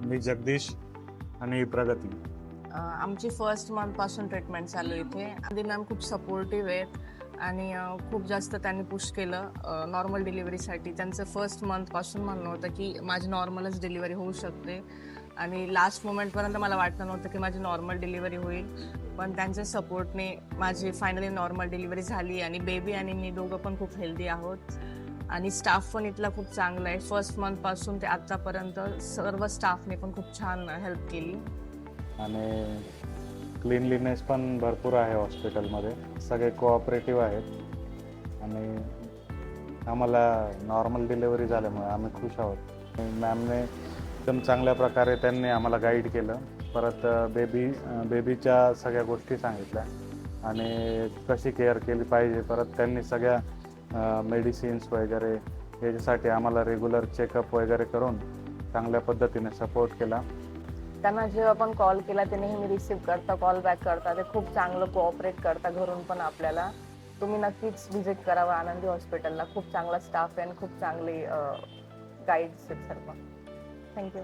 मी जगदीश आणि प्रगती. आमची फर्स्ट मंथपासून ट्रीटमेंट चालू आहे इथे. आधी मॅम खूप सपोर्टिव्ह आहेत आणि खूप जास्त त्यांनी पुश केलं नॉर्मल डिलिव्हरीसाठी. त्यांचं फर्स्ट मंथपासून म्हणणं होतं की माझी नॉर्मलच डिलिव्हरी होऊ शकते आणि लास्ट मोमेंटपर्यंत मला वाटलं नव्हतं की माझी नॉर्मल डिलिव्हरी होईल. पण त्यांच्या सपोर्टने माझी फायनली नॉर्मल डिलिव्हरी झाली आणि बेबी आणि मी दोघं पण खूप हेल्दी आहोत आणि स्टाफ पण इथला खूप चांगला आहे. फर्स्ट मंथपासून ते आत्तापर्यंत सर्व स्टाफने पण खूप छान हेल्प केली. आणि क्लीनलीनेस पण भरपूर आहे हॉस्पिटलमध्ये. सगळे कोऑपरेटिव्ह आहेत आणि आम्हाला नॉर्मल डिलिव्हरी झाल्यामुळे आम्ही खुश आहोत. मॅमने एकदम चांगल्या प्रकारे त्यांनी आम्हाला गाईड केलं. परत बेबीच्या सगळ्या गोष्टी सांगितल्या आणि कशी केअर केली पाहिजे. परत त्यांनी सगळ्या मेडिसिन्स वगैरे याच्यासाठी आम्हाला रेग्युलर चेकअप वगैरे करून चांगल्या पद्धतीने सपोर्ट केला. त्यांना जेव्हा पण कॉल केला ते नेहमी रिसीव्ह करता, कॉल बॅक करता. ते खूप चांगलं कोऑपरेट करता घरून पण आपल्याला. तुम्ही नक्कीच व्हिजिट करावं आनंदी हॉस्पिटलला. खूप चांगला स्टाफ आहे आणि खूप चांगले गाईड्स आहेत सर्व. थँक्यू.